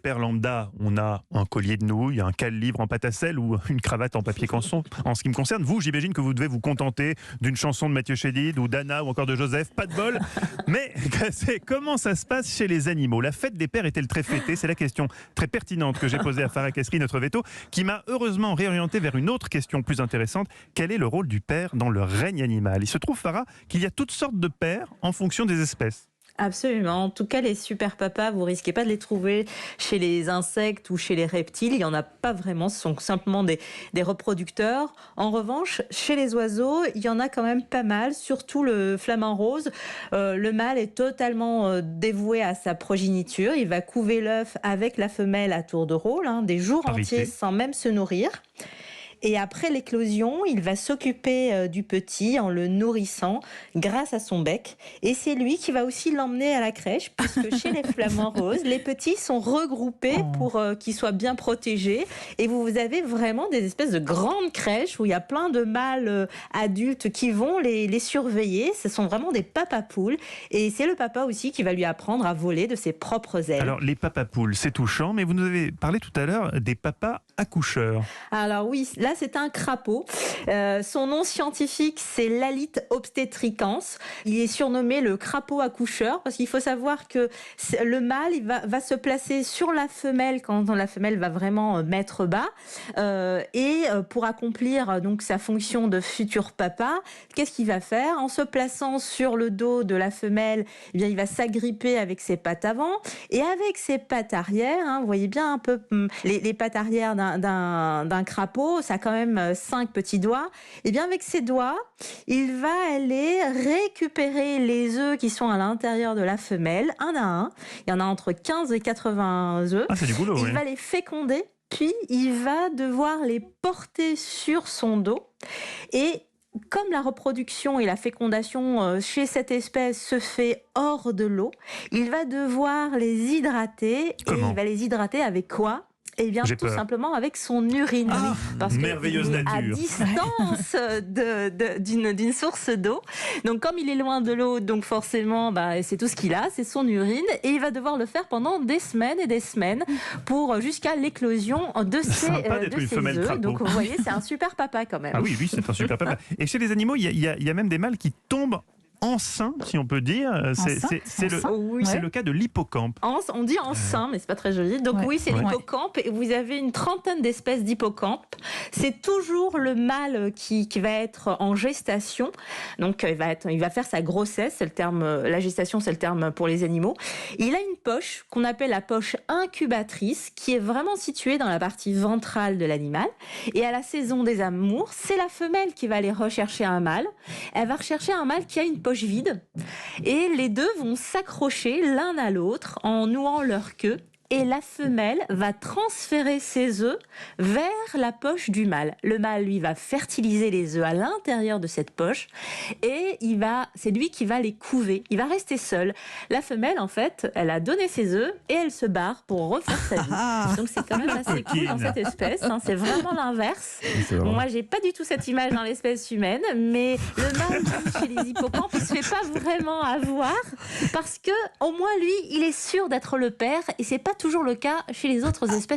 Père lambda, on a un collier de nouilles, un cale-livre en pâte à sel ou une cravate en papier canson. En ce qui me concerne, vous, j'imagine que vous devez vous contenter d'une chanson de Mathieu Chédid ou d'Anna ou encore de Joseph, pas de bol. Mais comment ça se passe chez les animaux? La fête des pères est-elle très fêtée? C'est la question très pertinente que j'ai posée à Farah Kasri, notre veto, qui m'a heureusement réorienté vers une autre question plus intéressante. Quel est le rôle du père dans le règne animal? Il se trouve, Farah, qu'il y a toutes sortes de pères en fonction des espèces. Absolument. En tout cas, les super papas, vous risquez pas de les trouver chez les insectes ou chez les reptiles. Il y en a pas vraiment. Ce sont simplement des reproducteurs. En revanche, chez les oiseaux, il y en a quand même pas mal. Surtout le flamant rose. Le mâle est totalement dévoué à sa progéniture. Il va couver l'œuf avec la femelle à tour de rôle, des jours entiers sans même se nourrir. Et après l'éclosion, il va s'occuper du petit en le nourrissant grâce à son bec. Et c'est lui qui va aussi l'emmener à la crèche, puisque chez les flamants roses, les petits sont regroupés pour qu'ils soient bien protégés. Et vous avez vraiment des espèces de grandes crèches où il y a plein de mâles adultes qui vont les surveiller. Ce sont vraiment des papapoules. Et c'est le papa aussi qui va lui apprendre à voler de ses propres ailes. Alors, les papapoules, c'est touchant, mais vous nous avez parlé tout à l'heure des papas accoucheurs. Alors oui, là c'est un crapaud. Son nom scientifique c'est Lalith obstetricans. Il est surnommé le crapaud accoucheur parce qu'il faut savoir que le mâle il va se placer sur la femelle quand la femelle va vraiment mettre bas. Et pour accomplir donc sa fonction de futur papa, qu'est-ce qu'il va faire? En se plaçant sur le dos de la femelle, eh bien, il va s'agripper avec ses pattes avant et avec ses pattes arrière. Vous voyez bien un peu les pattes arrière d'un crapaud, ça a quand même 5 petits doigts. Et bien avec ses doigts, il va aller récupérer les œufs qui sont à l'intérieur de la femelle, un à un. Il y en a entre 15 et 80 œufs. Ah, c'est du boulot, il va les féconder, puis il va devoir les porter sur son dos. Et comme la reproduction et la fécondation chez cette espèce se fait hors de l'eau, il va devoir les hydrater. Comment? Et il va les hydrater avec quoi? Eh bien, tout simplement avec son urine. Parce merveilleuse nature. À distance d'une source d'eau. Donc, comme il est loin de l'eau, donc forcément, c'est tout ce qu'il a, c'est son urine. Et il va devoir le faire pendant des semaines et des semaines pour jusqu'à l'éclosion de ses œufs. Donc, vous voyez, c'est un super papa quand même. Ah oui, c'est un super papa. Et chez les animaux, il y a même des mâles qui tombent enceint, si on peut dire. C'est le cas de l'hippocampe. On dit enceint, mais c'est pas très joli. Donc oui, c'est l'hippocampe. Et vous avez une trentaine d'espèces d'hippocampes. C'est toujours le mâle qui va être en gestation. Donc il va faire sa grossesse. C'est le terme. La gestation, c'est le terme pour les animaux. Il a une poche qu'on appelle la poche incubatrice, qui est vraiment située dans la partie ventrale de l'animal. Et à la saison des amours, c'est la femelle qui va aller rechercher un mâle. Elle va rechercher un mâle qui a une poche vide et les deux vont s'accrocher l'un à l'autre en nouant leur queue et la femelle va transférer ses œufs vers la poche du mâle. Le mâle, lui, va fertiliser les œufs à l'intérieur de cette poche et c'est lui qui va les couver. Il va rester seul. La femelle, en fait, elle a donné ses œufs et elle se barre pour refaire sa vie. Donc c'est quand même assez cool dans cette espèce. C'est vraiment l'inverse. Bon, moi, j'ai pas du tout cette image dans l'espèce humaine, mais le mâle chez les hippocampes, il se fait pas vraiment avoir parce que au moins lui, il est sûr d'être le père et c'est pas toujours le cas chez les autres espèces.